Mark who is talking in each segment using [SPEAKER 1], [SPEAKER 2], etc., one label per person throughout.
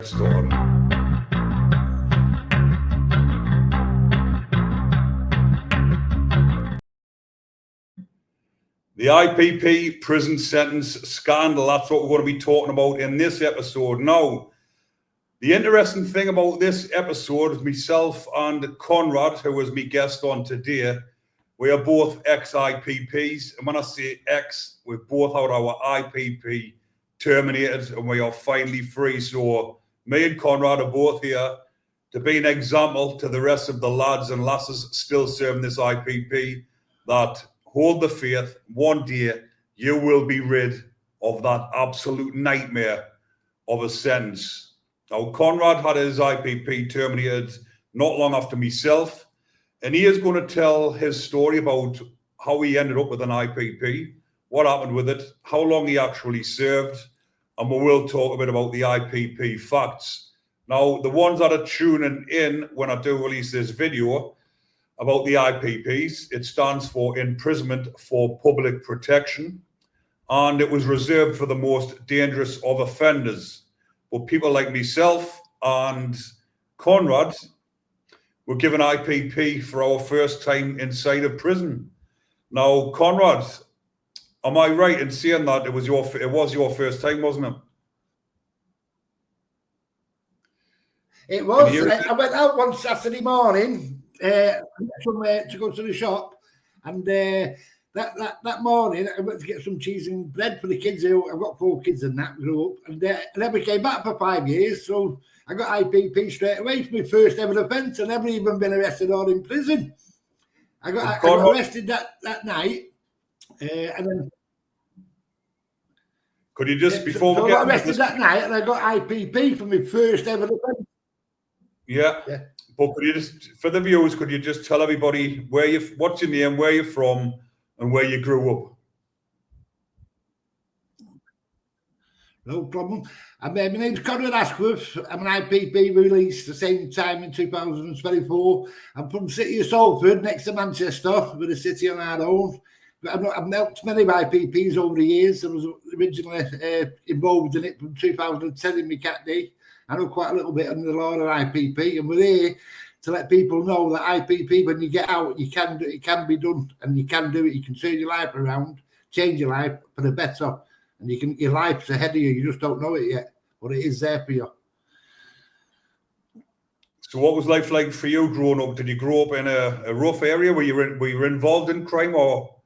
[SPEAKER 1] started. The IPP prison sentence scandal, that's what we're going to be talking about in this episode. Now, the interesting thing about this episode is myself and Conrad, who was my guest on today, we are both ex-IPPs. And when I say ex, we've both had our IPP terminated and we are finally free. So me and Conrad are both here to be an example to the rest of the lads and lasses still serving this IPP that hold the faith. One day you will be rid of that absolute nightmare of a sentence. Now, Conrad had his IPP terminated not long after myself, and he is going to tell his story about how he ended up with an IPP, what happened with it, how long he actually served, and we will talk a bit about the IPP facts. Now, the ones that are tuning in when I do release this video about the IPPs, it stands for Imprisonment for Public Protection, and it was reserved for the most dangerous of offenders. But people like myself and Conrad were given IPP for our first time inside a prison. Now, Conrad, am I right in saying that it was your first time, wasn't it?
[SPEAKER 2] It was. I went out one Saturday morning somewhere to go to the shop, and that morning I went to get some cheese and bread for the kids. I've got 4 kids and that grew up, and then we came back for 5 years. So I got IPP straight away for my first ever offence. I never even been arrested or in prison. I got arrested that night, and then.
[SPEAKER 1] Could you just before
[SPEAKER 2] so
[SPEAKER 1] we
[SPEAKER 2] I
[SPEAKER 1] get
[SPEAKER 2] got arrested that night, and I got IPP for my first ever offence.
[SPEAKER 1] Yeah. But could you just, for the viewers, could you just tell everybody what's your name, where you're from, and where you grew up?
[SPEAKER 2] No problem. My name's Conrad Asquith. I'm an IPP released the same time in 2024. I'm from the city of Salford, next to Manchester, with a city on our own. I've helped many IPPs over the years. I was originally involved in it from 2010 in my cat day. I know quite a little bit under the law of IPP, and we're here to let people know that IPP, when you get out, you can do it. It can be done, and you can do it. You can turn your life around, change your life for the better, and your life's ahead of you. You just don't know it yet, but it is there for you.
[SPEAKER 1] So, what was life like for you growing up? Did you grow up in a rough area? Were you involved in crime, or?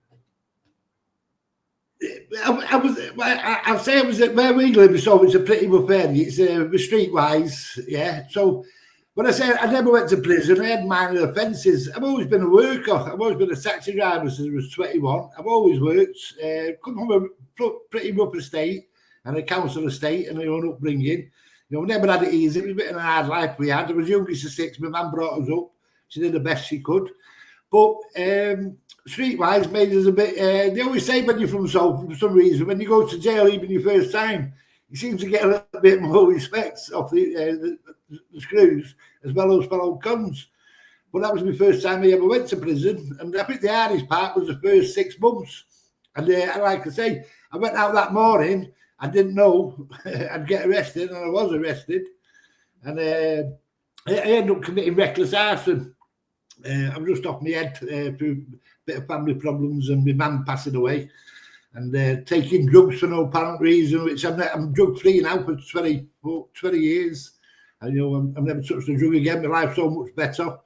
[SPEAKER 2] I'll say I was at where we live, so it's a pretty rough area. It's streetwise, yeah. So when I say I never went to prison, I had minor offences. I've always been a worker. I've always been a taxi driver since I was 21. I've always worked. Come from a pretty rough estate and a council estate and my own upbringing. You know, we never had it easy. It was a bit of a hard life we had. I was youngest of 6. My mum brought us up. She did the best she could. But streetwise made us a bit. They always say when you're from Salford, for some reason, when you go to jail, even your first time, you seem to get a little bit more respect off the screws as well as fellow cons. But that was my first time I ever went to prison, and I think the hardest part was the first 6 months. And like I say, I went out that morning. I didn't know I'd get arrested, and I was arrested, and I ended up committing reckless arson. I'm just off my head through a bit of family problems and my man passing away, and taking drugs for no apparent reason, which I'm drug free now for 20 years. And, you know, I've never touched a drug again. My life's so much better.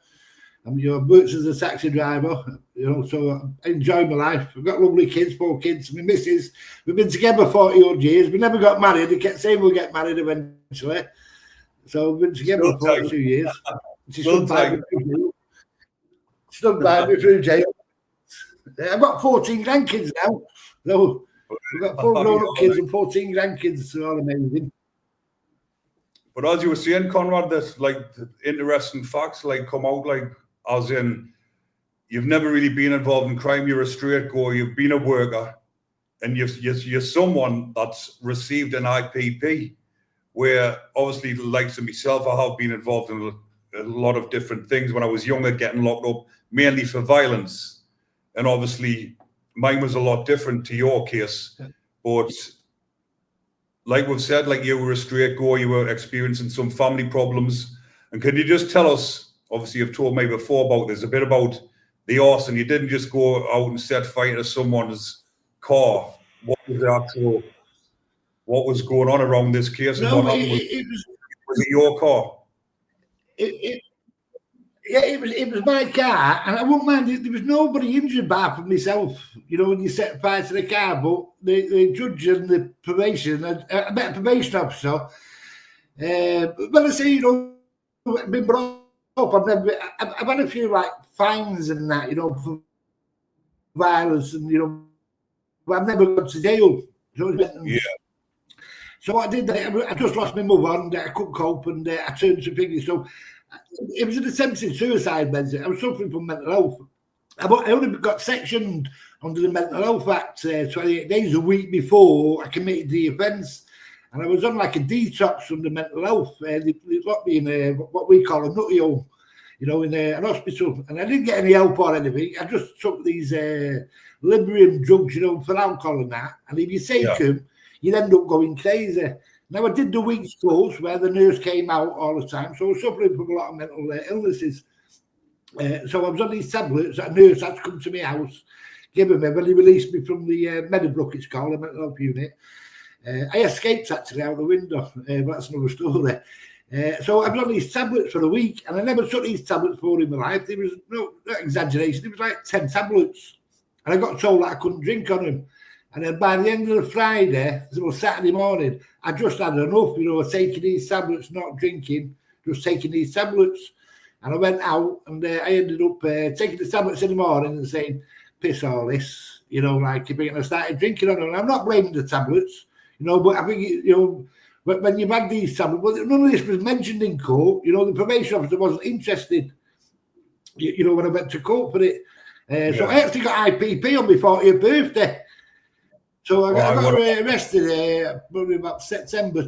[SPEAKER 2] And, you know, I've worked as a taxi driver, you know, so I enjoy my life. I've got lovely kids, 4 kids. My missus, we've been together 40 odd years. We never got married. They kept saying we'll get married eventually. So we've been together for 42 years. She stood by me through jail. I've got 14 grandkids now. So we've got 4 grown-up kids and 14 grandkids. So all amazing.
[SPEAKER 1] But as you were saying, Conrad, there's like interesting facts like come out, like as in you've never really been involved in crime. You're a straight go. You've been a worker, and you're someone that's received an IPP. Where obviously, the likes of myself, I have been involved in a lot of different things when I was younger, getting locked up mainly for violence, and obviously mine was a lot different to your case. But like we've said, like you were a straight goer, you were experiencing some family problems. And can you just tell us, obviously you've told me before about this, a bit about the arson? You didn't just go out and set fire to someone's car. What was the actual, what was going on around this case? And
[SPEAKER 2] No,
[SPEAKER 1] what happened? Was it your car?
[SPEAKER 2] Yeah, it was my car, and I wouldn't mind. There was nobody injured apart from myself. You know, when you set fire to the car, but the judge and the probation, I met a probation officer. But I say, you know, I've been brought up. I've had a few like fines and that, you know, for violence, and you know, but I've never gone to jail.
[SPEAKER 1] Yeah.
[SPEAKER 2] So what I did, I just lost my mother, and I couldn't cope, and I turned to piggy. So it was an attempted suicide, Benson. I was suffering from mental health. I only got sectioned under the Mental Health Act 28 days a week before I committed the offence. And I was on like a detox under mental health. They locked me in what we call a nutty home, you know, in an hospital. And I didn't get any help or anything. I just took these Librium drugs, you know, for alcohol and that. And if you take them, you'd end up going crazy. Now, I did the week's course where the nurse came out all the time, so I was suffering from a lot of mental illnesses. So I was on these tablets. A nurse had to come to my house, give them when he released me from the Meadowbrook, it's called, the mental health unit. I escaped actually out the window, but that's another story. So I was on these tablets for a week, and I never took these tablets before in my life. There was no exaggeration, it was like 10 tablets. And I got told that I couldn't drink on them. And then by the end of the Friday, or Saturday morning, I just had enough, you know, of taking these tablets, not drinking, just taking these tablets. And I went out, and I ended up taking the tablets in the morning and saying, piss all this, you know, like, and I started drinking on them. And I'm not blaming the tablets, you know, but I think, you know, when you've had these tablets, well, none of this was mentioned in court. You know, the probation officer wasn't interested, you know, when I went to court for it. So I actually got IPP on my 40th birthday. So I got arrested probably about September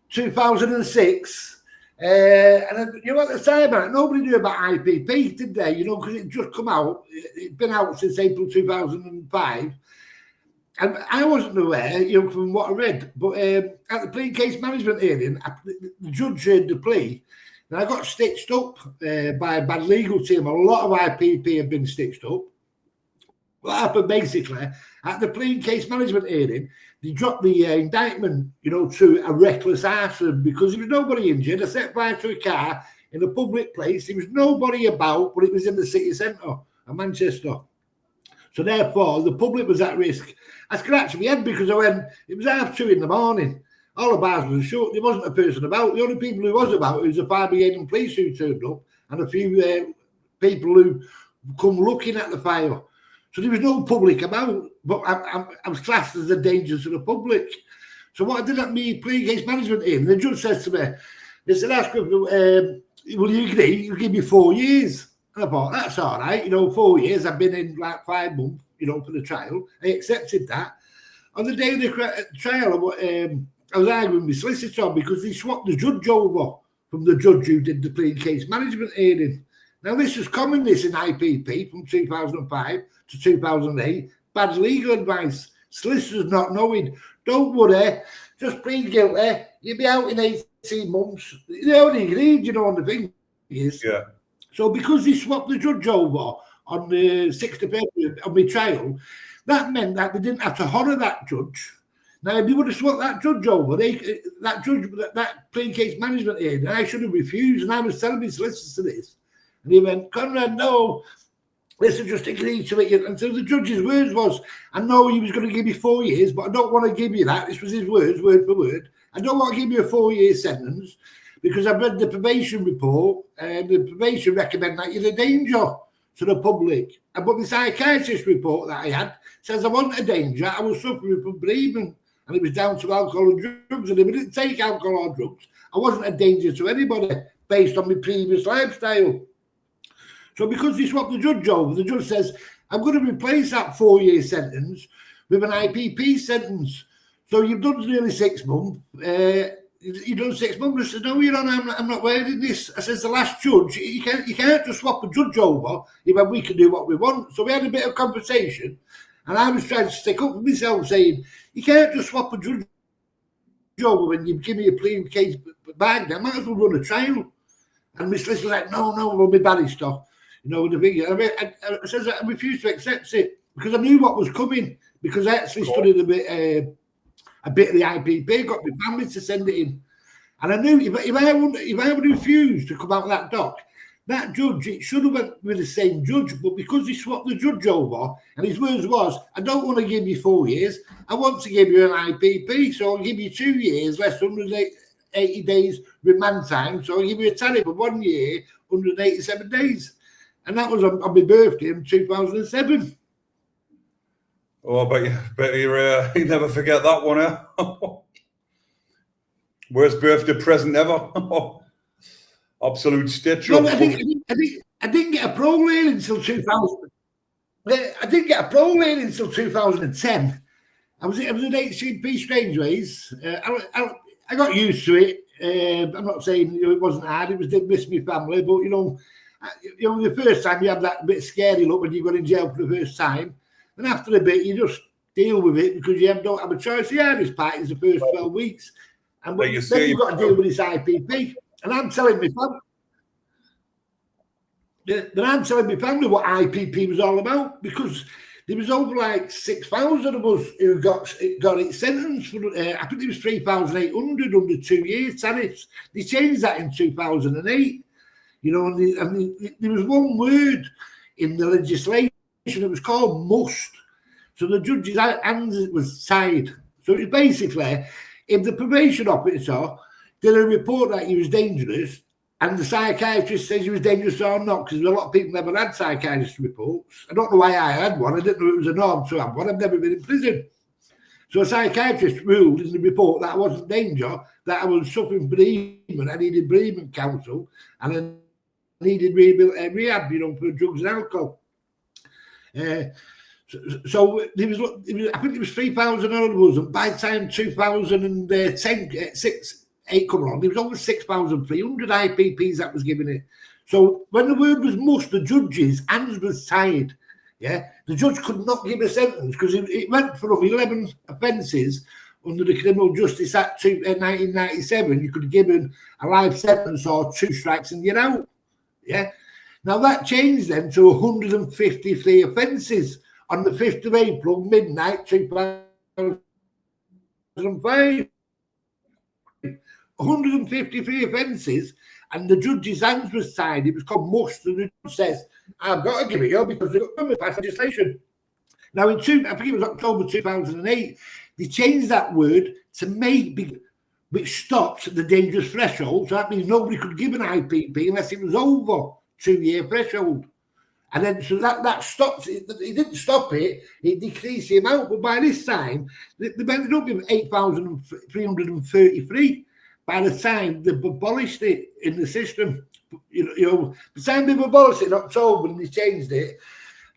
[SPEAKER 2] 2006. And you know, at the time, nobody knew about IPP, did they? You know, because it just come out. It's been out since April 2005. And I wasn't aware, you know, from what I read. But at the plea case management hearing, the judge heard the plea. And I got stitched up by a bad legal team. A lot of IPP have been stitched up. What happened basically, at the plea case management hearing, they dropped the indictment, you know, to a reckless arson because there was nobody injured. I set fire to a car in a public place. There was nobody about, but it was in the city centre of Manchester. So therefore, the public was at risk. I scratched my head because it was 2:30 in the morning. All the bars were shut. There wasn't a person about. The only people who was about was the fire brigade and police who turned up and a few people who come looking at the fire. So there was no public about, but I was classed as a danger to the public. So what I did at my plea case management hearing, the judge says to me, Mr. Asquith, will you agree? You'll give me 4 years. And I thought, that's all right. You know, 4 years. I've been in like 5 months, you know, for the trial. I accepted that. On the day of the trial, I was arguing with solicitor because they swapped the judge over from the judge who did the plea case management hearing. Now, this was common, this in IPP from 2005 to 2008. Bad legal advice. Solicitors not knowing. Don't worry. Just plead guilty. You'll be out in 18 months. They only agreed, you know, on the thing is.
[SPEAKER 1] Yeah.
[SPEAKER 2] So because they swapped the judge over on the 6th of April of my trial, that meant that they didn't have to honour that judge. Now, if they would have swapped that judge over, that plea case management hearing, I should have refused. And I was telling my solicitor this. And he went, Conrad, no, listen, just agree to it. And so the judge's words was, I know he was going to give you 4 years, but I don't want to give you that. This was his words, word for word. I don't want to give you a 4-year sentence because I've read the probation report and the probation recommend that you're a danger to the public. But the psychiatrist report that I had says I wasn't a danger. I was suffering from bereavement and it was down to alcohol and drugs. And if I didn't take alcohol or drugs, I wasn't a danger to anybody based on my previous lifestyle. So because they swapped the judge over, the judge says, I'm going to replace that 4-year sentence with an IPP sentence. So you've done nearly 6 months. You've done 6 months. I said, no, Your Honour, I'm not wearing this. I says, the last judge, you can't just swap the judge over if we can do what we want. So we had a bit of conversation. And I was trying to stick up for myself saying, you can't just swap a judge over when you give me a plain case bag, I might as well run a trial. And my solicitor's like, no, we'll be barrister. You know, the big. I says I refused to accept it because I knew what was coming. Because I actually studied a bit of the IPP, got my family to send it in, and I knew if I would refuse to come out of that dock, that judge, it should have went with the same judge, but because he swapped the judge over, and his words was, I don't want to give you 4 years, I want to give you an IPP, so I'll give you 2 years, less 180 days remand time, so I'll give you a tariff of 1 year, 187 days. And that was on my birthday in 2007.
[SPEAKER 1] Oh, but you never forget that one, eh? Worst birthday present ever. Absolute stitch up.
[SPEAKER 2] No, I didn't get a pro lane until 2000. I didn't get a pro lane until 2010. I was in HCP Strangeways. I got used to it. I'm not saying it wasn't hard. It did miss my family, but the first time you have that bit scary look when you got in jail for the first time, and after a bit you just deal with it because you don't have a choice. The hardest part is the first 12 weeks, and then you've got to deal with this IPP. And I'm telling my family, what IPP was all about, because there was over like 6,000 of us who got it sentenced for, I think it was 3,800 under 2 years tariffs. They changed that in 2008, and there was one word in the legislation, it was called must. So the judge's hands was tied. So it was basically, if the probation officer did a report that he was dangerous, and the psychiatrist says he was dangerous or not, because a lot of people never had psychiatrist reports. I don't know why I had one. I didn't know it was a norm to have one. I've never been in prison. So a psychiatrist ruled in the report that I wasn't danger, that I was suffering bereavement, I needed bereavement counsel, and I needed rehab, for drugs and alcohol. So there was, I think it was 3,000 of us, and by the time 2010, 8 come along, there was over 6,300 IPPs that was given it. So when the word was must, the judge's hands was tied. Yeah, the judge could not give a sentence because it went from 11 offences under the Criminal Justice Act 1997. You could give him a life sentence or 2 strikes and you're out. Yeah. Now that changed then to 153 offences on the 5th of April, midnight 2005. 153 offences, and the judge's hands was tied. It was called must, and the judge says, I've got to give it you because they've got to pass legislation. Now, I think it was October 2008, they changed that word to make, which stopped the dangerous threshold. So that means nobody could give an IPP unless it was over 2-year threshold. And then, so that stops it. It didn't stop it, it decreased the amount. But by this time, they ended up with 8,333. By the time they've abolished it in the system, by the time they've abolished it in October and they changed it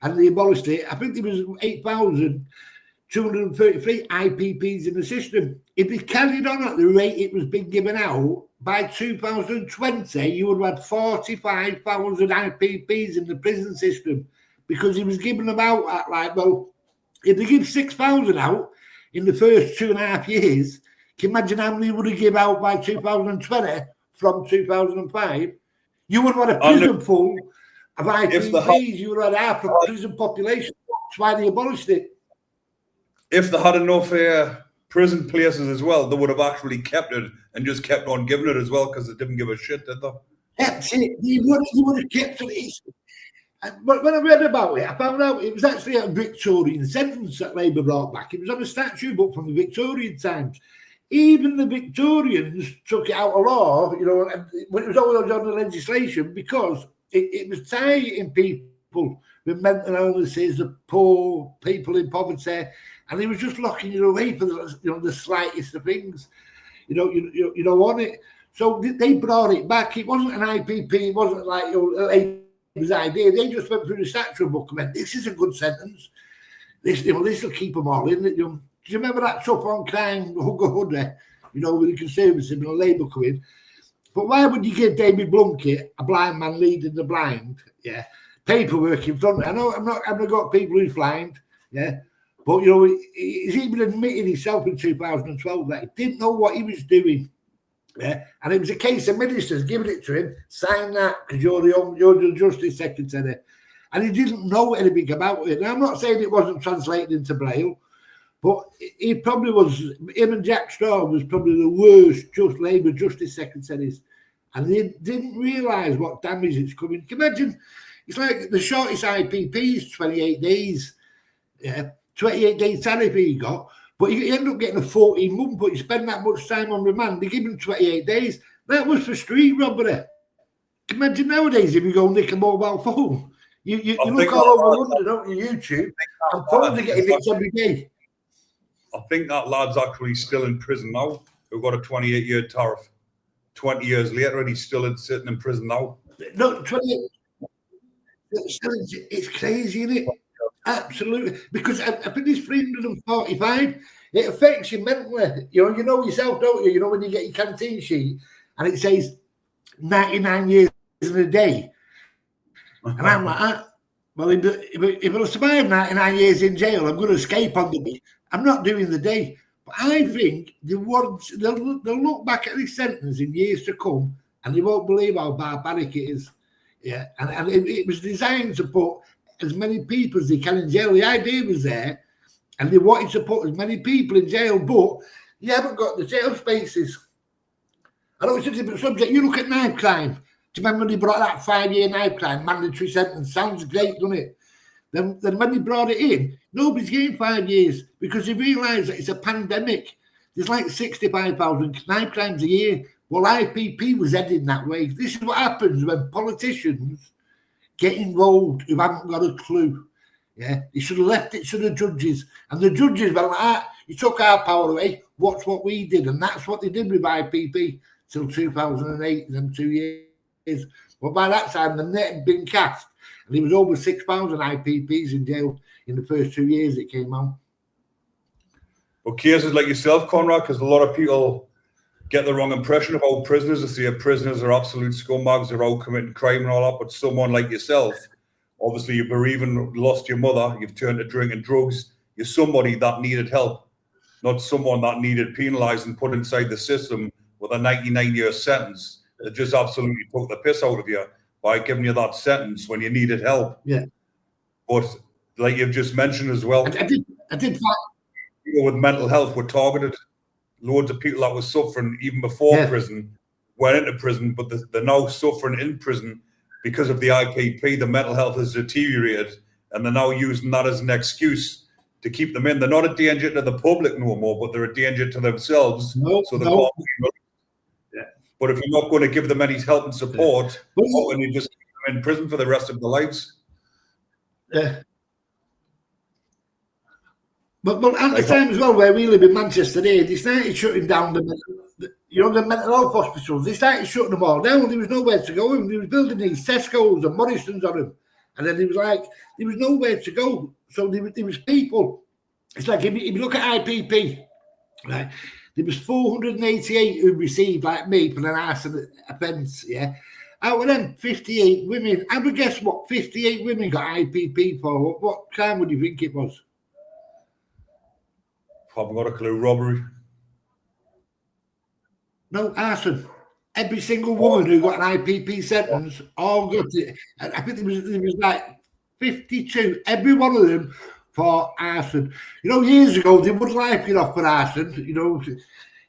[SPEAKER 2] and they abolished it, I think there was 8,233 IPPs in the system. If they carried on at the rate it was being given out, by 2020, you would have had 45,000 IPPs in the prison system because he was giving them out at if they give 6,000 out in the first 2.5 years, can you imagine how many would have given out by 2020 from 2005? You would have had a prison full of IPPs. You would have had half the prison population. That's why they abolished it.
[SPEAKER 1] If they had enough prison places as well, they would have actually kept it and just kept on giving it as well because they didn't give a shit, did they?
[SPEAKER 2] That's it. You would have kept it. But when I read about it, I found out it was actually a Victorian sentence that Labour brought back. It was on a statute book from the Victorian times. Even the Victorians took it out of law, and when it was always on the legislation because it was targeting people with mental illnesses, the poor, people in poverty, and he was just locking you away for the slightest of things. You don't want it. So they brought it back. It wasn't an IPP. It wasn't like Labour's idea. They just went through the statute book and went, "This is a good sentence. This will keep them all in." Do you remember that tough on crime, hugger hoodie, with the Conservatives and the Labour coming? But why would you give David Blunkett, a blind man leading the blind, paperwork in front? I know I've not got people who's blind, But, you know, he's even admitted himself in 2012 that he didn't know what he was doing. Yeah, and it was a case of ministers giving it to him, sign that because you're the Justice Secretary. And he didn't know anything about it. Now, I'm not saying it wasn't translated into Braille, but he probably was, him and Jack Straw was probably the worst Labour Justice Secretaries. And they didn't realise what damage it's coming. Can you imagine? It's like the shortest IPP is 28 days. Yeah, 28 days tariff he got. But you end up getting a 14-month, but you spend that much time on remand. They give him 28 days. That was for street robbery. Imagine nowadays if you go nick a mobile phone. You look all over London, don't you, YouTube, and phones are getting nicked every day.
[SPEAKER 1] I think that lad's actually still in prison now, who got a 28-year tariff. 20 years later, and he's still sitting in prison now.
[SPEAKER 2] No, 28. It's crazy, isn't it? Absolutely. Because I think it's 345. It affects you mentally. You know yourself, don't you? You know when you get your canteen sheet and it says 99 years in a day. And I'm like, well, if I survive 99 years in jail, I'm going to escape on the day. I'm not doing the day. But I think they'll look back at this sentence in years to come and they won't believe how barbaric it is. Yeah, and it was designed to put as many people as they can in jail. The idea was there, and they wanted to put as many people in jail, but you haven't got the jail spaces. I know it's a different subject. You look at knife crime. Do you remember when they brought that 5-year knife crime mandatory sentence? Sounds great, doesn't it? Then when they brought it in, nobody's getting 5 years because they realised that it's a pandemic. There's like 65,000 knife crimes a year. Well, IPP was heading that way. This is what happens when politicians get involved who haven't got a clue. Yeah, they should have left it to the judges. And the judges were like, you took our power away, watch what we did. And that's what they did with IPP till 2008, them 2 years. But by that time, the net had been cast. And there was over 6,000 IPPs in jail in the first 2 years it came out.
[SPEAKER 1] Well, cases like yourself, Conrad, because a lot of people get the wrong impression about prisoners. They say prisoners are absolute scumbags, they're out committing crime and all that. But someone like yourself, obviously you've bereaved, lost your mother, you've turned to drink and drugs. You're somebody that needed help, not someone that needed penalised and put inside the system with a 99-year sentence that just absolutely took the piss out of you by giving you that sentence when you needed help.
[SPEAKER 2] Yeah.
[SPEAKER 1] But like you've just mentioned as well,
[SPEAKER 2] I did.
[SPEAKER 1] People with mental health were targeted. Loads of people that were suffering even before prison went into prison, but they're now suffering in prison because of the IPP. The mental health has deteriorated, and they're now using that as an excuse to keep them in. They're not a danger to the public no more, but they're a danger to themselves. So they can't be released. Yeah. But if you're not going to give them any help and support, why don't you just keep them in prison for the rest of their lives?
[SPEAKER 2] Yeah. But at the time as well, where we live in Manchester, they started shutting down the mental health hospitals. They started shutting them all down. There was nowhere to go. They was building these Tesco's and Morrisons on them. And then there was nowhere to go. So there was people. It's like if you look at IPP, right, there was 488 who received, like me, for an arson offence, yeah. Out of them, 58 women. I would guess what 58 women got IPP for. What crime would you think it was?
[SPEAKER 1] Haven't got a clue. Robbery?
[SPEAKER 2] No, arson. Every single woman who got an IPP sentence all got it. I think there was like 52, every one of them for arson. You know, years ago, they would life you off for arson. You know,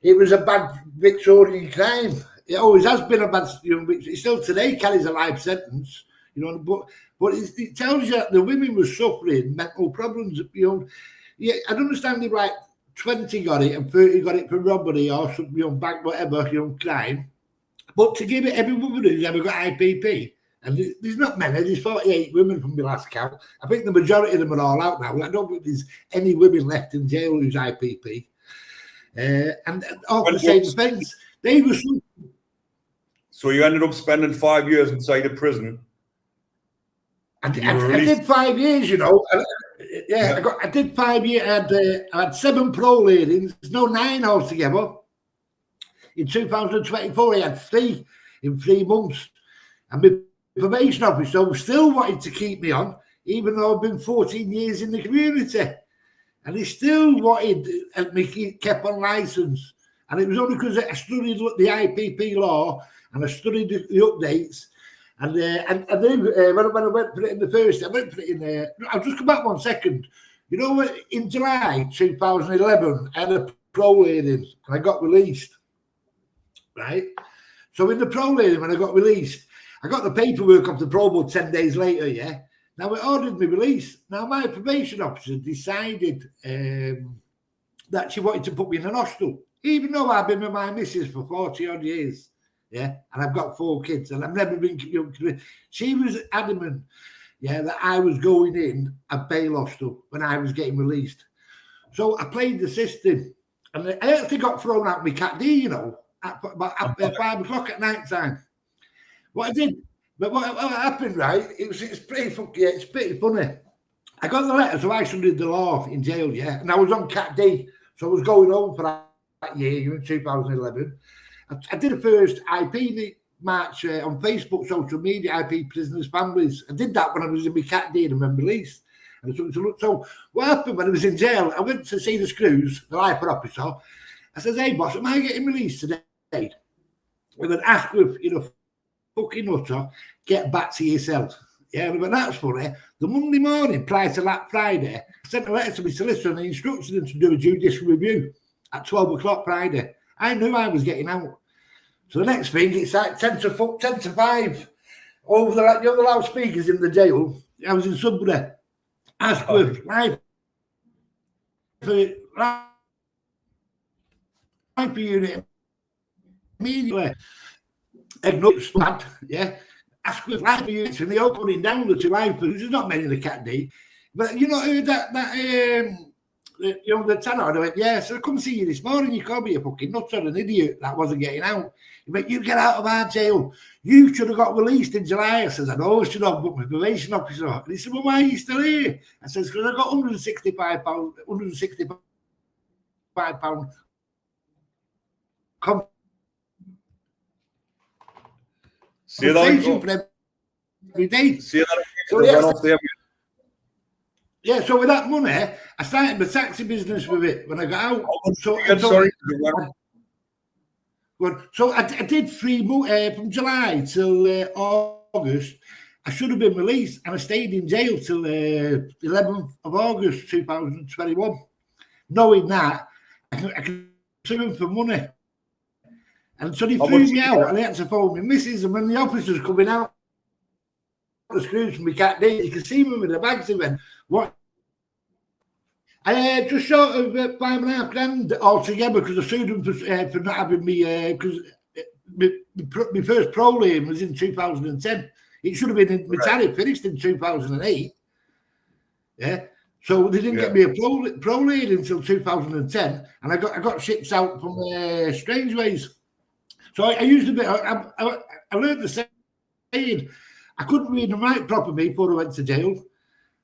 [SPEAKER 2] it was a bad Victorian crime. It always has been a bad, you know, it still today carries a life sentence, you know, but it tells you that the women were suffering mental problems, you know. Yeah, I don't understand it right. 20 got it and 30 got it for robbery or some, you know, bank, whatever, you know, crime. But to give it every woman who's ever got IPP, and there's not many, there's 48 women from the last count. I think the majority of them are all out now. I don't think there's any women left in jail who's IPP. And all the same offence. They were.
[SPEAKER 1] So you ended up spending 5 years inside a prison.
[SPEAKER 2] I did 5 years, you know. I did 5 years. I had 7 pro ladings, no 9 altogether. In 2024, I had 3 in 3 months. And my probation officer still wanted to keep me on, even though I've been 14 years in the community. and he still wanted me kept on licence. And it was only because I studied the IPP law and I studied the updates. And then when I went to put it in the first, I went to put it in there. I'll just come back 1 second. You know, in July 2011, I had a parole hearing and I got released. Right? So in the parole hearing, when I got released, I got the paperwork off the parole board 10 days later, yeah? Now, it ordered me release. Now, my probation officer decided that she wanted to put me in an hostel, even though I've been with my missus for 40-odd years, yeah? And I've got 4 kids, and I've never been... She was adamant, yeah, that I was going in a bail hostel when I was getting released. So I played the system, and I actually got thrown out my Cat D, you know, at 5 o'clock at night time. What I did, but what happened, right? It's pretty funky. It's pretty funny. I got the letter, so I studied the law in jail, yeah, and I was on Cat D, so I was going home for that year in 2011. I did a first IP march on Facebook, social media, IPP Prisoners families. I did that when I was in my Cat D and I'm released. So what happened when I was in jail? I went to see the Screws, the lifer officer. I said, "Hey boss, am I getting released today?" And then Asquith, you know, fucking nutter, get back to yourself. Yeah, but that's funny. The Monday morning prior to that Friday, I sent a letter to my solicitor and I instructed him to do a judicial review at 12 o'clock Friday. I knew I was getting out. So the next thing, it's like 10 to 5 over the loudspeakers in the jail. I was in Sudbury. Asquith, life unit immediately. Ignorance, lad, yeah. Asquith life units and they all coming down the 2 lifers. There's not many in the Cat D. But you know you know, the tenor, I went, yeah, so I come see you this morning, you called me a fucking nutter, an idiot that wasn't getting out. He went, you get out of our jail. You should have got released in July. I said, I know I should have, but my probation officer. And he said, well, why are you still here? I said, because I got £165 compensation for every day.
[SPEAKER 1] See that
[SPEAKER 2] So, yeah, so with that money, I started my taxi business with it when I got out. So I did 3 months from July till August. I should have been released, and I stayed in jail till 11th of August 2021, knowing that I could sue them for money. And so they threw me out, and I had to phone my missus, and when the officers coming out, the Screws from my Cat D, you can see me with the bags. They went, what? I just short of £5.5 grand altogether because I sued them for not having me, because my first parole hearing was in 2010. It should have been my tariff finished in 2008. Yeah. So they didn't get me a parole hearing until 2010, and I got shipped out from Strangeways. So I used a bit. I learned the saying. I couldn't read and write properly before I went to jail.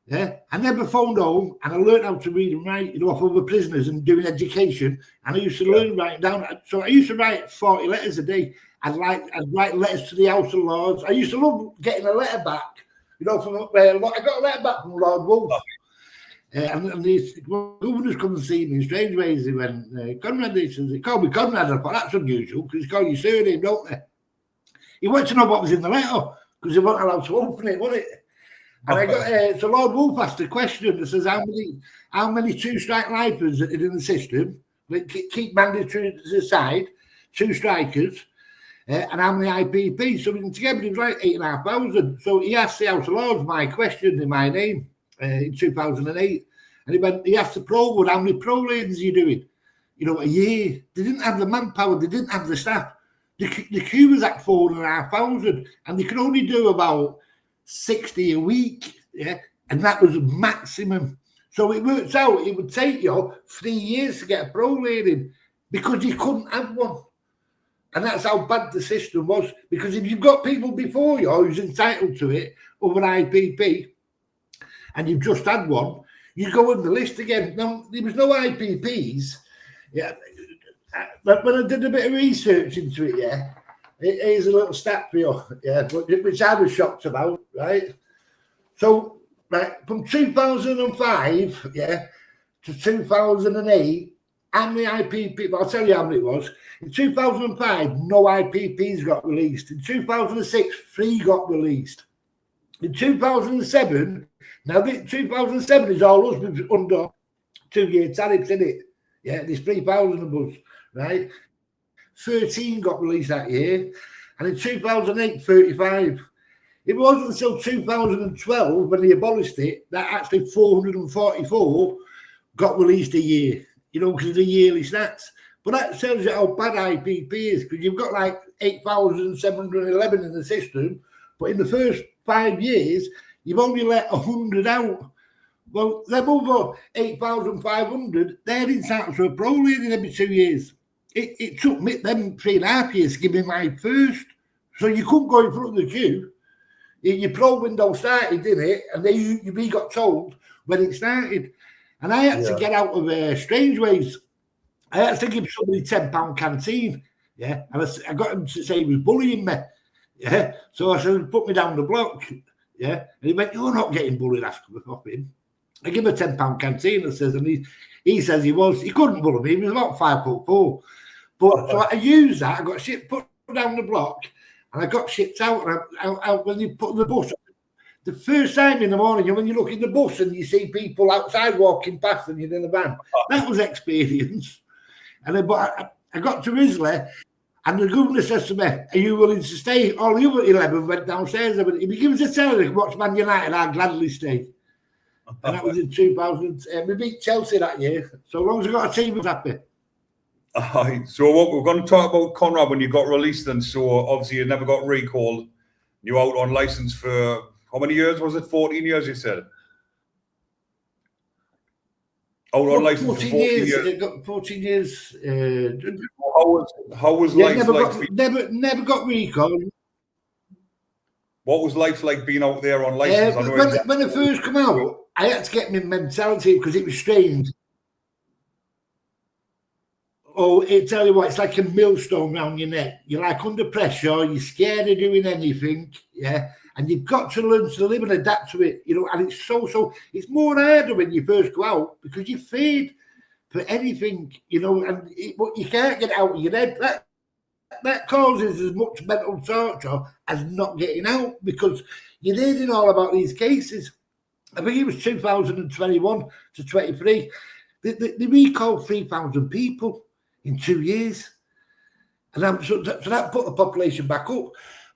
[SPEAKER 2] Yeah, I never phoned home, and I learned how to read and write, you know, off other prisoners and doing education. And I used to learn writing down. So I used to write 40 letters a day. I'd write letters to the House of Lords. I used to love getting a letter back, you know, from I got a letter back from Lord Wolf. And these governors come and see me in Strangeways. They went, Conrad, they called me Conrad. I thought, that's unusual because they call you surname, don't they? He wanted to know what was in the letter because they weren't allowed to open it, wasn't it? And I got so Lord Wolf asked a question that says, how many 2-strike lifers are in the system? Keep mandatory aside, 2 strikers, and how many IPP? So together it was like 8,500. So he asked the House of Lords my question in my name in 2008, and he asked the parole board, how many parole hearings are you doing? You know, a year. They didn't have the manpower. They didn't have the staff. The queue was at 4,500, and they could only do about 60 a week, yeah, and that was maximum. So it works out, it would take you 3 years to get a parole hearing because you couldn't have one. And that's how bad the system was. Because if you've got people before you who's entitled to it, over IPP, and you've just had one, you go on the list again. Now, there was no IPPs. Yeah, but when I did a bit of research into it, yeah, here's a little stat for you, yeah, which I was shocked about, right? So, right, from 2005, yeah, to 2008, how many IPP, I'll tell you how many it was. In 2005, no IPPs got released. In 2006, 3 got released. In 2007, now 2007 is all us under 2-year tariffs, isn't it? Yeah, there's 3,000 of us, right? 13 got released that year. And in 2008, 35. It wasn't until 2012, when they abolished it, that actually 444 got released a year, you know, because of the yearly stats. But that tells you how bad IPP is, because you've got like 8,711 in the system, but in the first 5 years, you've only let 100 out. Well, them over 8,500, they're entitled to a parole hearing every 2 years. It took me them 3.5 years to give me my first. So you couldn't go in front of the queue. Your parole window started, didn't it? And then we got told when it started. And I had to get out of strange ways. I had to give somebody £10 canteen. Yeah. And I got him to say he was bullying me. Yeah. So I said, put me down the block. Yeah. And he went, you're not getting bullied after off him. I give him a £10 canteen, and he says he couldn't bully me. He was about 5'4". But so I used that. I got shit put down the block, and I got shipped out. And when you put the bus, the first time in the morning, when you look in the bus and you see people outside walking past and you're in the van, that was experience. And then, but I got to Risley, and the governor says to me, "Are you willing to stay?" All the other 11 went downstairs. But if he gives us a salary to watch Man United, I'd gladly stay. And that was in 2000. We beat Chelsea that year. So long as I got a team, I was happy.
[SPEAKER 1] So what we're going to talk about, Conrad, when you got released, and so obviously you never got recalled. You were out on license for how many years was it? 14 years, you said. Out on license 14 for 14 years.
[SPEAKER 2] Got 14 years.
[SPEAKER 1] How was life like?
[SPEAKER 2] Never got recalled.
[SPEAKER 1] What was life like being out there on license?
[SPEAKER 2] When I first come out, I had to get my mentality because it was strange. Oh, it tell you what, it's like a millstone around your neck. You're like under pressure, you're scared of doing anything, yeah. And you've got to learn to live and adapt to it, you know. And it's it's more harder when you first go out because you're feared for anything, you know, and but you can't get out of your head. That causes as much mental torture as not getting out because you're reading all about these cases. I think it was 2021 to 23. They recalled 3,000 people in 2 years. And so that put the population back up.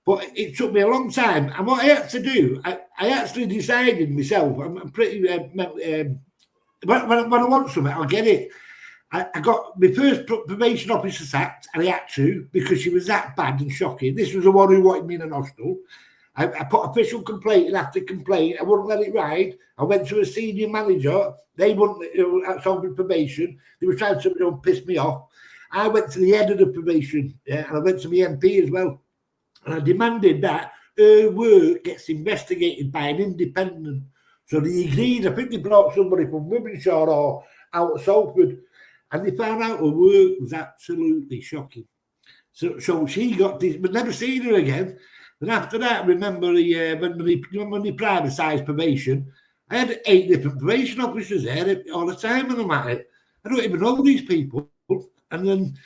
[SPEAKER 2] But it took me a long time. And what I had to do, I actually decided myself, I'm pretty, when I want something, I'll get it. I got my first probation officer sacked, and I had to because she was that bad and shocking. This was the one who wanted me in an hostel. I put official complaint, and after complaint, I wouldn't let it ride. I went to a senior manager. They wouldn't, that's on probation. They were trying to piss me off. I went to the head of the probation, and I went to my MP as well. And I demanded that her work gets investigated by an independent. So they agreed. I think they brought somebody from Wimenshaw or out of Salford. And they found out her work was absolutely shocking. So she got this, but never seen her again. And after that, remember when they privatised probation, I had 8 different probation officers there all the time, and I'm at it. I don't even know these people. And then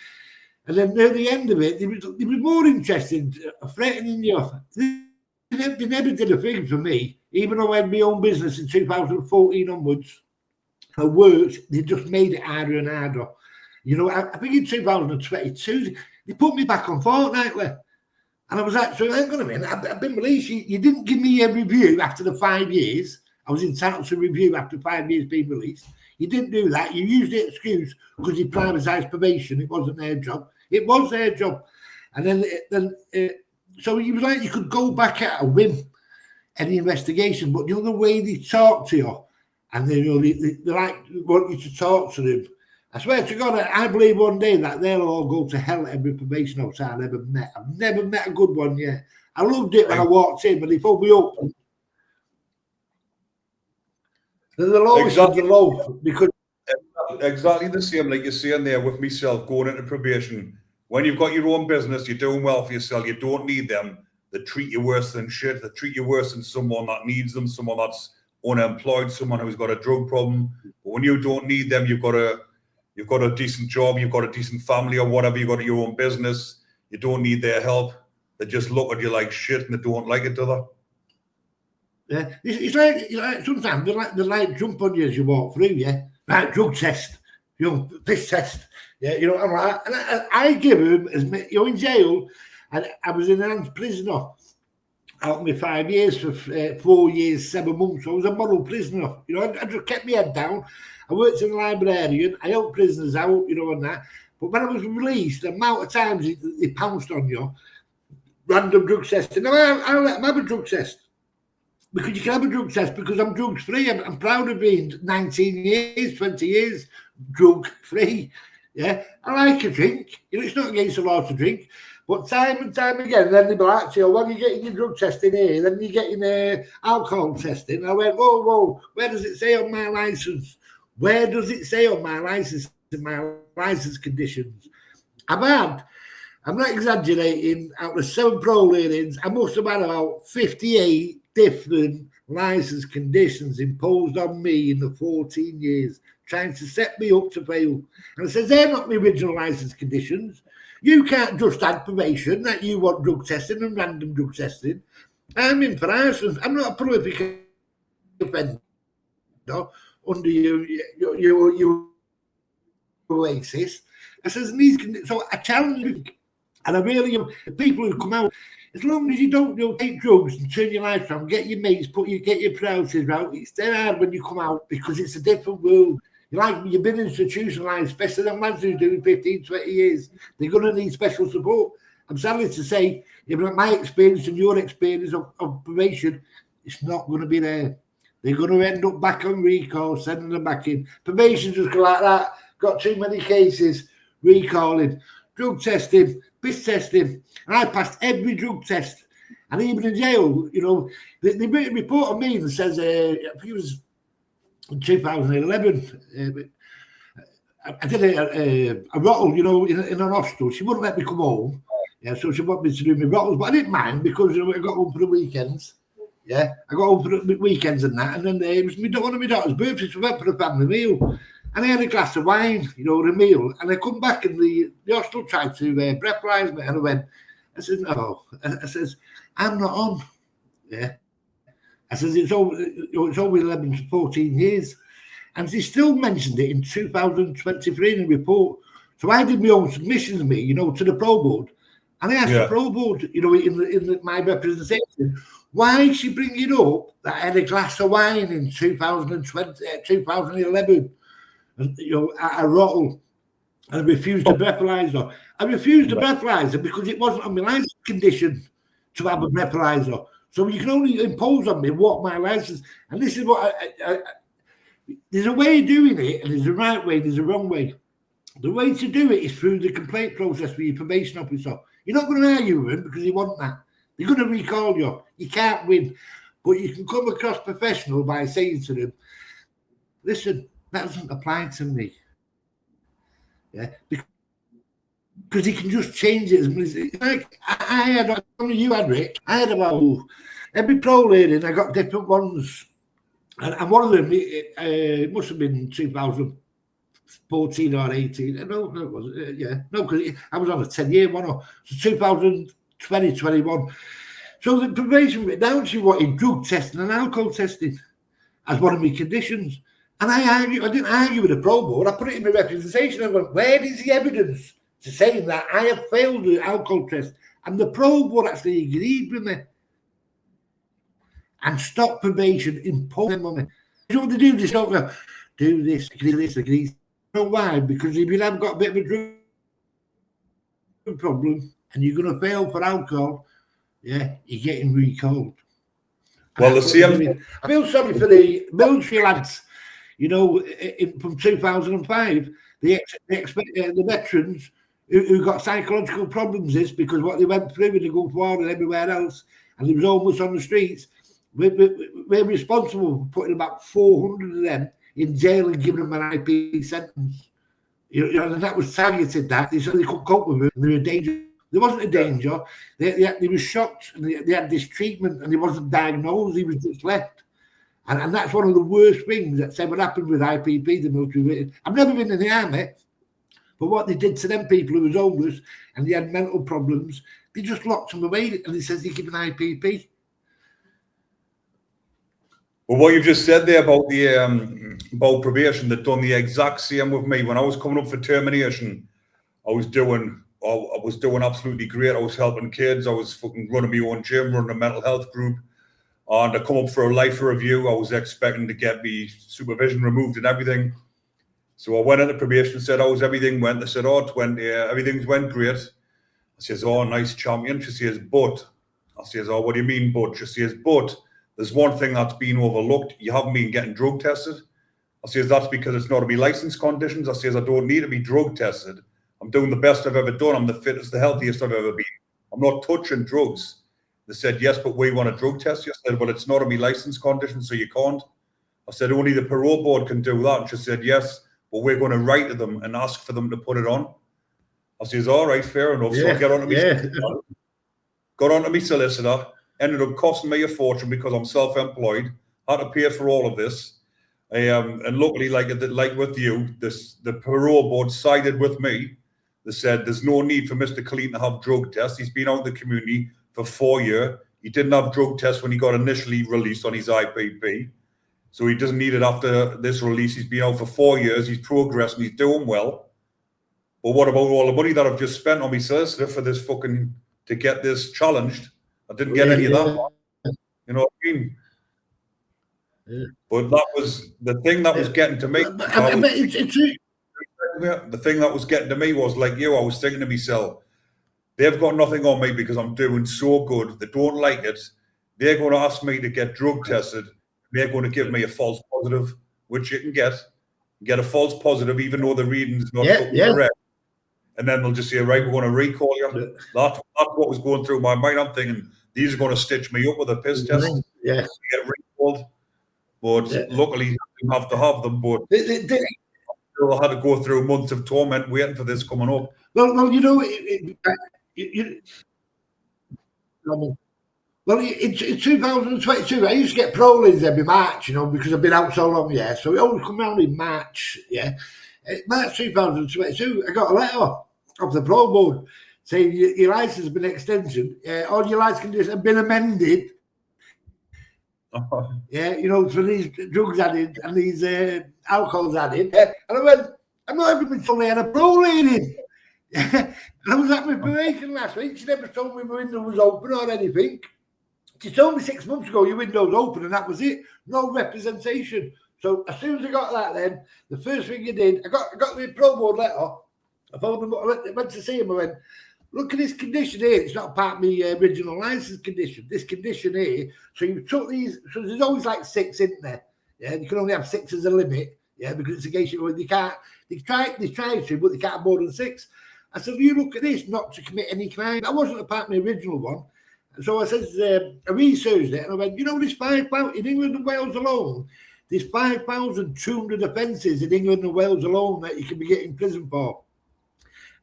[SPEAKER 2] near the end of it, they were more interested, threatening you. They never did a thing for me, even though I had my own business in 2014 onwards. I worked, they just made it harder and harder. You know, I think in 2022, they put me back on fortnightly. And I was actually, hang on a minute, I've been released. You didn't give me a review after the 5 years. I was entitled to review after 5 years being released. You didn't do that. You used the excuse because you privatised probation. It wasn't their job. It was their job. And then so it was like you could go back at a whim, any investigation, but the other way they talk to you, and they like want you to talk to them. I swear to God, I believe one day that they'll all go to hell at every probation officer I've ever met. I've never met a good one yet. I loved it when I walked in, but they told me open. They'll always have the love because
[SPEAKER 1] exactly the same, like you're saying there with myself going into probation. When you've got your own business, you're doing well for yourself. You don't need them. They treat you worse than shit. They treat you worse than someone that needs them, someone that's unemployed, someone who's got a drug problem. But when you don't need them, you've got a decent job, you've got a decent family or whatever, you've got your own business, you don't need their help. They just look at you like shit and they don't like it, do they?
[SPEAKER 2] Yeah, it's like sometimes they like jump on you as you walk through, yeah. Right, drug test, this test, yeah, I'm like, and I give them as in jail, and I was in a prisoner out me 5 years for 4 years, 7 months. I was a model prisoner, I just kept my head down. I worked in a librarian, I helped prisoners out, and that. But when I was released, the amount of times they pounced on you, random drug testing. Now, I'll let them have a drug test. Because you can have a drug test because I'm drugs free. I'm proud of being 19 years, 20 years drug free. Yeah, I like a drink. It's not against the law to drink, but time and time again, then they be like, well, you're getting your drug testing here, then you're getting alcohol testing. I went, whoa, where does it say on my license? Where does it say on my license, in my license conditions? I'm not exaggerating, out of 7 parole hearings, I must have had about 58 different license conditions imposed on me in the 14 years, trying to set me up to fail. And I says, they're not the original license conditions. You can't just add probation that you want drug testing and random drug testing. I'm in for arson. I'm not a prolific offender under your Oasis. I says, so I challenge you, and I really am, the people who come out, as long as you don't take drugs and turn your life around, get your mates, get your priorities out, it's dead hard when you come out because it's a different world. You've been institutionalised, especially them lads who're doing 15, 20 years. They're going to need special support. I'm sorry to say, my experience and your experience of probation, it's not going to be there. They're going to end up back on recall, sending them back in. Probation just go like that. Got too many cases, recalling, drug testing, piss testing, and I passed every drug test. And even in jail, they made a report on me that says, I think it was in 2011, I did a rottle, in an hostel. She wouldn't let me come home. Yeah, so she wanted me to do my rottles, but I didn't mind because I got home for the weekends. Yeah, I got home for the weekends and that. And then it was one of my daughter's birthdays, so we went for a family meal. And I had a glass of wine, a meal. And I come back and the hostel tried to breathalyze me. And I went, I said, no. I says, I'm not on. Yeah. I says, it's only 11 to 14 years. And they still mentioned it in 2023 in a report. So I did my own submissions, to the Pro Board. And I asked the Pro Board, in my representation, why is she bringing up that I had a glass of wine in 2011? And, at a rottle, and I refused to breathalyzer. I refused to breathalyzer because it wasn't on my license condition to have a breathalyzer. So you can only impose on me what my license, and this is what there's a way of doing it, and there's a right way, there's a wrong way. The way to do it is through the complaint process with your probation officer. You're not going to argue with them because you want that. They're going to recall you. You can't win. But you can come across professional by saying to them, listen, that doesn't apply to me. Yeah, because he can just change it. It's like I had, you had, Rick, I had about every parole hearing, I got different ones. And one of them, it must have been 2014 or 18. No, it wasn't. No, because I was on a 10-year one. So 2020, 21. So the probation went down to wanted drug testing and alcohol testing as one of my conditions. And I didn't argue with the Pro Board. I put it in my representation. I went, where is the evidence to say that I have failed the alcohol test? And the Pro Board actually agreed with me and stopped probation, imposing on me. You know what they do? They don't go, do this, agree. You know why? Because if you have got a bit of a drug problem and you're going to fail for alcohol, you're getting recalled.
[SPEAKER 1] Well, the same.
[SPEAKER 2] I feel sorry for the military lads. From 2005, the veterans who got psychological problems is because what they went through in the Gulf War and everywhere else, and they was almost on the streets. We're responsible for putting about 400 of them in jail and giving them an IPP sentence. And that was targeted that. They said they couldn't cope with it and they were in danger. There wasn't a danger. They were shocked and they had this treatment and he wasn't diagnosed. He was just left. And that's one of the worst things that's ever happened with IPP, the military. I've never been in the army, but what they did to them people who was homeless and they had mental problems, they just locked them away and they says they give an IPP.
[SPEAKER 1] Well, what you've just said there about the about probation, they've done the exact same with me. When I was coming up for termination, I was doing absolutely great. I was helping kids. I was fucking running my own gym, running a mental health group. And I come up for a life review. I was expecting to get me supervision removed and everything. So I went into probation and said, how's everything went? They said, oh, everything's went great. I says, oh, nice champion. She says, but. I says, oh, what do you mean, but? She says, but there's one thing that's been overlooked. You haven't been getting drug tested. I says, that's because it's not to be licensed conditions. I says, I don't need to be drug tested. I'm doing the best I've ever done. I'm the fittest, the healthiest I've ever been. I'm not touching drugs. They said, yes, but we want a drug test. I said, well, it's not a me license condition, so you can't. I said, only the parole board can do that. And she said, yes, but we're going to write to them and ask for them to put it on. I says, all right, fair enough. So I got on to me solicitor, ended up costing me a fortune because I'm self-employed, had to pay for all of this. And luckily, like with you, the parole board sided with me. They said, there's no need for Mr. Colleen to have drug tests. He's been out in the community for 4 years. He didn't have drug tests when he got initially released on his IPP. So he doesn't need it after this release. He's been out for 4 years. He's progressing. He's doing well. But what about all the money that I've just spent on my solicitor for this fucking, to get this challenged? I didn't get any of that. You know what I mean? Yeah. But that was the thing that was getting to me. The thing that was getting to me was like you, I was thinking to myself, they've got nothing on me because I'm doing so good. They don't like it. They're going to ask me to get drug tested. They're going to give me a false positive, which you can get a false positive, even though the reading's not correct. And then they'll just say, right, we're going to recall you. That's what was going through my mind. I'm thinking, these are going to stitch me up with a piss test.
[SPEAKER 2] Yeah.
[SPEAKER 1] Get recalled. But luckily, I didn't have to have them. But I had to go through months of torment waiting for this coming up.
[SPEAKER 2] Well, you know, in 2022, I used to get prolings every March, you know, because I've been out so long, yeah. So it always come around in March, yeah. March 2022, I got a letter off the parole board saying your license has been extended, all your license conditions have been amended. Yeah, you know, for these drugs added and these alcohols added. And I went, I'm not even been told I had a parole hearing. And I was at my probation last week. She never told me my window was open or anything. She told me 6 months ago your window's open and that was it. No representation. So as soon as I got that, then the first thing I did, I got the parole board letter. I phoned them, I went to see him. I went, look at this condition here. It's not part of my original license condition. This condition here. So you took these. So there's always like 6 in there. Yeah, you can only have 6 as a limit. Yeah, because it's against you. They can't. They try to, but they can't have more than 6. I said, you look at this, not to commit any crime. That wasn't a part of my original one. So I said, I researched it and I went, you know, there's 5,000 in England and Wales alone. There's 5,200 offences in England and Wales alone that you can be getting in prison for.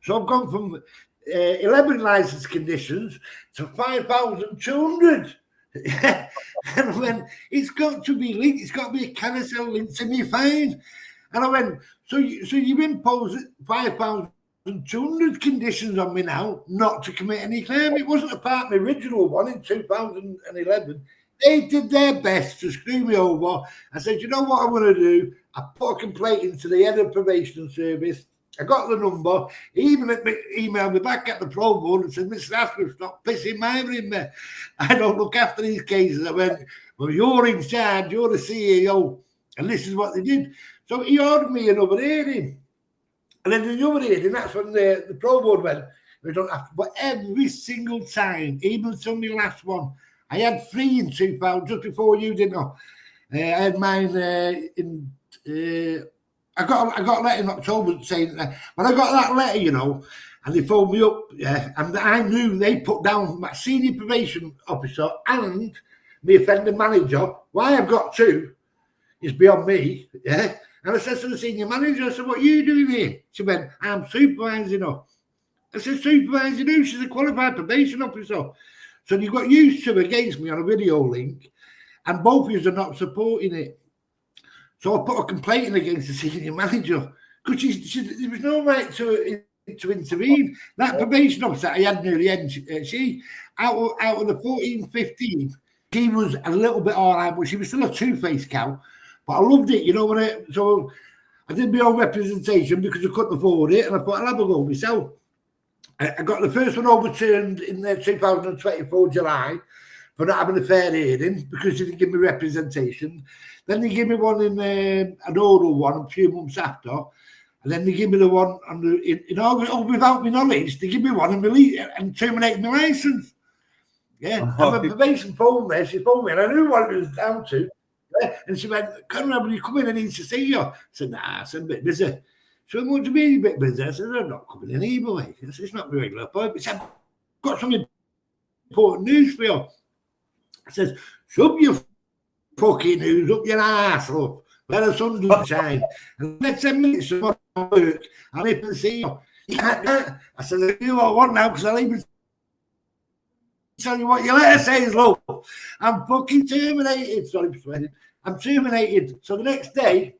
[SPEAKER 2] So I've gone from 11 licence conditions to 5,200. And I went, it's got to be linked. It's got to be a carousel linked to me fine. And I went, so you impose 5,200 conditions on me now not to commit any crime. It wasn't a part of my original one in 2011. They did their best to screw me over. I said, you know what I'm going to do? I put a complaint into the head of probation service. I got the number. He emailed me back at the parole board and said, Mr. Asquith, stop pissing my in me. I don't look after these cases. I went, well, you're in charge. You're the CEO. And this is what they did. So he ordered me another hearing. And then the other hearing, that's when the parole board went, we don't have to. But every single time, even until my last one, I had 3 in 2000, just before you did not. I had mine in... I got a letter in October saying that when I got that letter, you know, and they phoned me up, yeah, and I knew they put down my senior probation officer and my offender manager. Why I've got 2 is beyond me, yeah. And I said to the senior manager, I said, what are you doing here? She went, I'm supervising her. I said, supervising who? She's a qualified probation officer. So you got used to against me on a video link. and both of you are not supporting it. So I put a complaint in against the senior manager because there was no right to intervene. That probation officer I had near the end, she out of the 14, 15, she was a little bit all right, but she was still a two-faced cow. But I loved it, you know. So I did my own representation because I couldn't afford it, and I thought I'll have a go myself. I got the first one overturned in 2024 July for not having a fair hearing because they didn't give me representation. Then they gave me one in an oral one a few months after. And then they give me the one in August, without my knowledge, they give me one and terminate my licence. Yeah. And my probation phoned me, she phoned me, and I knew what it was down to. Yeah. And she went, Conrad, when you come in, I need to see you. I said, nah, I said, I'm a bit busy. She went, what do you mean a bit busy? I said, I'm not coming in either way. I said, it's not my regular appointment. She said, I've got some important news for you. I said, shove your fucking news up your arse, look. Let the sun don't shine. And the next 10 minutes of work, I'll even see you. You can't do it. I said, I do what I want now because I'll even tell you what your letter says, look. I'm fucking terminated. Sorry for swearing. I'm terminated. So the next day,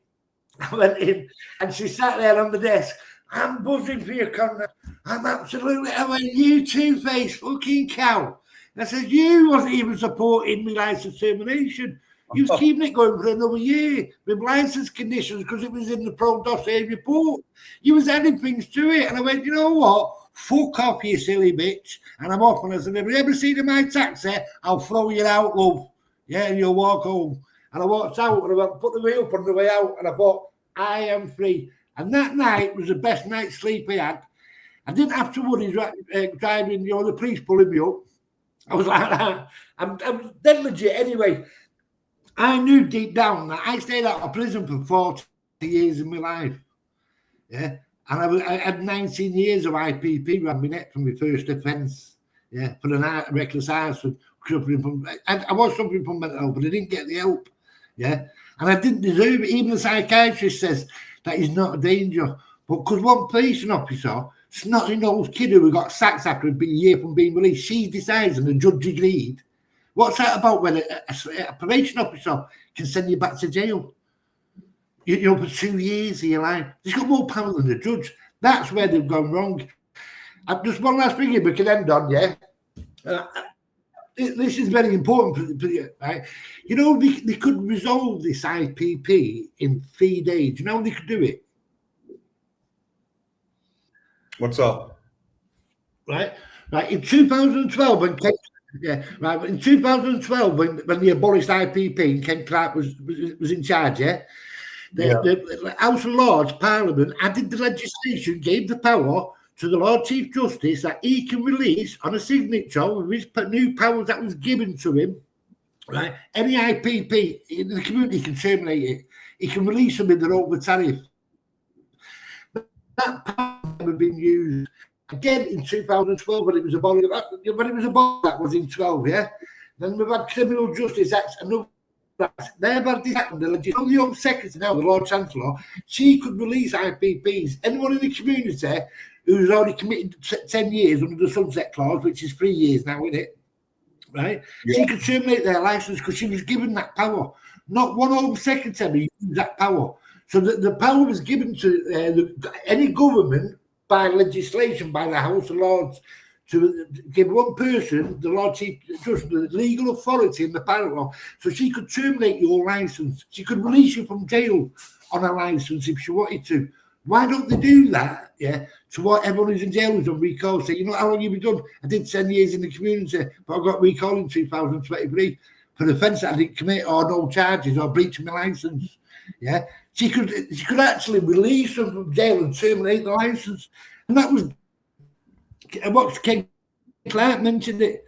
[SPEAKER 2] I went in and she sat there on the desk. I'm buzzing for you, Conrad. I'm absolutely, I went, you two-faced fucking cow. And I said, you wasn't even supporting me licence termination. You was keeping it going for another year with licence conditions because it was in the pro dossier report. You was adding things to it. And I went, you know what? Fuck off, you silly bitch. And I'm off. And I said, if you ever see my taxi, I'll throw you out, love. Yeah, and you'll walk home. And I walked out and I went, put the wheel up on the way out. And I thought, I am free. And that night was the best night's sleep I had. I didn't have to worry driving, the police pulling me up. I was like, I'm dead legit anyway. I knew deep down that I stayed out of prison for 40 years of my life. Yeah. And I had 19 years of IPP around my neck from my first offence. Yeah. For an reckless arson. I was suffering from mental health, but I didn't get the help. Yeah. And I didn't deserve it. Even the psychiatrist says that he's not a danger. But because one probation officer, snotty-nosed kid who got sacked after a year from being released, she decides and the judge agreed. What's that about when a probation officer can send you back to jail? For 2 years of your life. He's got more power than the judge. That's where they've gone wrong. Just one last thing we can end on, yeah? This is very important, right? They could resolve this IPP in 3 days. You know how they could do it?
[SPEAKER 1] What's up?
[SPEAKER 2] Right. In 2012, in 2012, when they abolished IPP and Ken Clark was in charge, the House of Lords Parliament added the legislation, gave the power to the Lord Chief Justice that he can release on a signature with his new powers that was given to him, right? Any IPP in the community can terminate it. He can release them in their own tariff. That power had been used again in 2012 when it was abolished. That was in 12, yeah. Then we've had Criminal Justice Acts, another. They've had this happen. The Home Secretary now, the Lord Chancellor, she could release IPPs. Anyone in the community who's already committed 10 years under the Sunset Clause, which is 3 years now, isn't it? Right? Yeah. She could terminate their licence because she was given that power. Not one Home Secretary used that power. So the power was given to any government by legislation, by the House of Lords, to give one person, the Lord Chief Justice, the legal authority in the power. So she could terminate your licence. She could release you from jail on a licence if she wanted to. Why don't they do that? Yeah, to what everyone who's in jail is on recall. Say, how long have you done? I did 10 years in the community, but I got recalled in 2023 for the offence that I didn't commit or no charges or breaching my licence. Yeah, she could actually release them from jail and terminate the licence. And that was what Ken Clark mentioned it.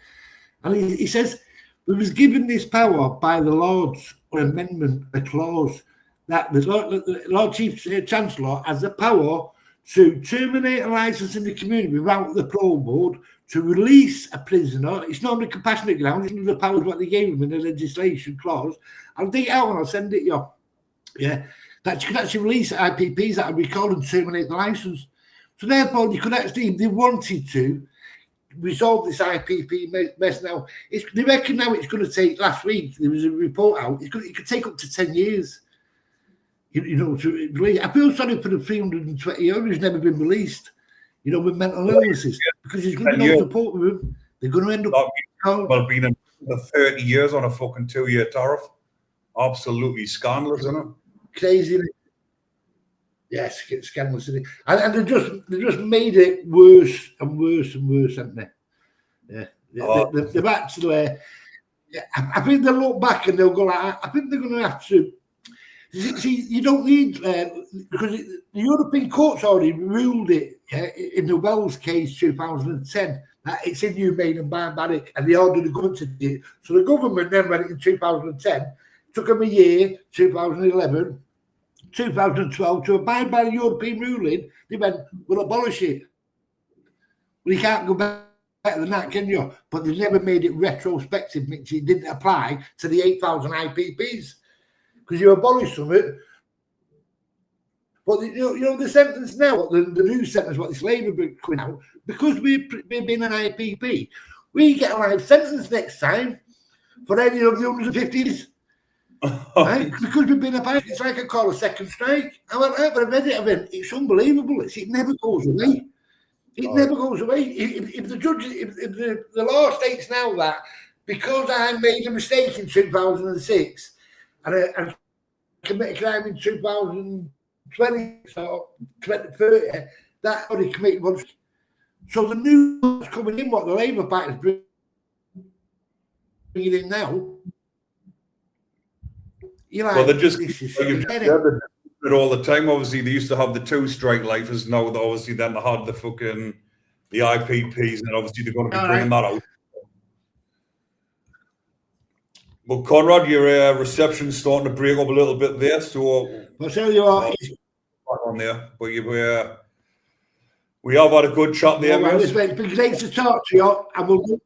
[SPEAKER 2] And he says, we was given this power by the Lords or amendment, a clause, that the Lord Chief Chancellor has the power to terminate a licence in the community without the parole board, to release a prisoner. It's not on the compassionate grounds, it's the powers what they gave him in the legislation clause. I'll dig it out and I'll send it you. Yeah, that you could actually release IPPs that are recalled and terminate the licence. So therefore, you could actually, if they wanted to, resolve this IPP mess now. They reckon now it's going to take, last week, there was a report out, it could take up to 10 years. You know, I feel sorry for the 320 euro who's never been released, you know, with mental illnesses, because there's going to be no support with them. They're going to end up...
[SPEAKER 1] Well, being in for 30 years on a fucking 2-year tariff. Absolutely scandalous, isn't it?
[SPEAKER 2] Crazy, isn't it? Yes, it's scandalous, isn't it? And they just made it worse and worse and worse, haven't they? Yeah. They've actually... I think they'll look back and they'll go like, I think they're going to have to... See, you don't need, because the European courts already ruled it in the Wells case 2010, that it's inhumane and barbaric, and they ordered the government to do it. So the government then went in 2010, took them a year, 2011, 2012, to abide by the European ruling. They went, we'll abolish it. Well, you can't go better than that, can you? But they never made it retrospective, which it didn't apply to the 8,000 IPPs. Because you abolish something, but you know the sentence now, the new sentence, what this Labour bit coming out, because we've been an IPP, we get a life sentence next time for any of the 150s, right? Because we've been a party. It's like I call a second strike. I went out, but I read it. It's unbelievable. It never goes away. It never goes away. If the judge, if the law states now that because I made a mistake in 2006. And I committed a crime in 2020, so 2030, that already committed once. So the new one's coming in, what the Labour Party is bringing in now. You know,
[SPEAKER 1] well, they're just it all the time. Obviously, they used to have the 2 strike lifers. Now, obviously, then they had the IPPs, and obviously they're going to be bringing that out. Well, Conrad, your reception's starting to break up a little bit there, so
[SPEAKER 2] I'll tell you what,
[SPEAKER 1] on there. But we have had a good chat there,
[SPEAKER 2] mate. It's been great to talk to you, and we'll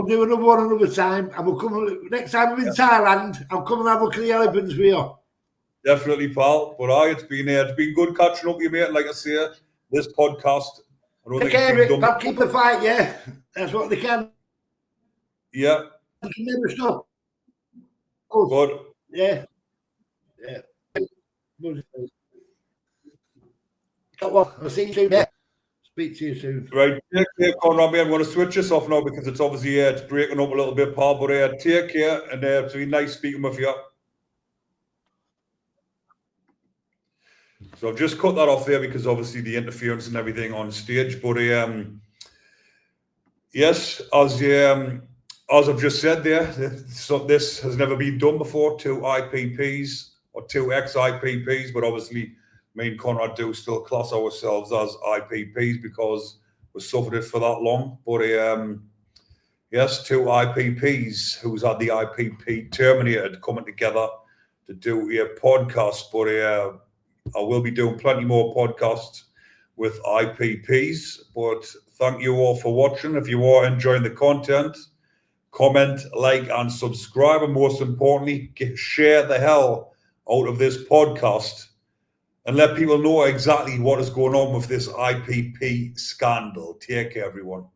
[SPEAKER 2] do another one another time, and we'll come next time I'm in Thailand. I'll come and have a look at the elephants with you.
[SPEAKER 1] Definitely, pal. But it's been good catching up with you, mate. Like I say, this podcast.
[SPEAKER 2] Take care of it. They'll keep the fight, yeah. That's what they can.
[SPEAKER 1] Yeah.
[SPEAKER 2] They can never stop.
[SPEAKER 1] Good.
[SPEAKER 2] Yeah. I'll see you soon. Yeah. Speak to you soon.
[SPEAKER 1] Right. Take care, Conrad, mate. I'm going to switch this off now because it's obviously it's breaking up a little bit, pal. But take care, and it's been nice speaking with you. So I've just cut that off there because obviously the interference and everything on stage. But yes, as I've just said there, this has never been done before, 2 IPPs or 2 ex-IPPs, but obviously me and Conrad do still class ourselves as IPPs because we suffered it for that long. But yes, 2 IPPs who's had the IPP terminated coming together to do a podcast. But I will be doing plenty more podcasts with IPPs. But thank you all for watching. If you are enjoying the content, comment, like, and subscribe. And most importantly, share the hell out of this podcast and let people know exactly what is going on with this IPP scandal. Take care, everyone.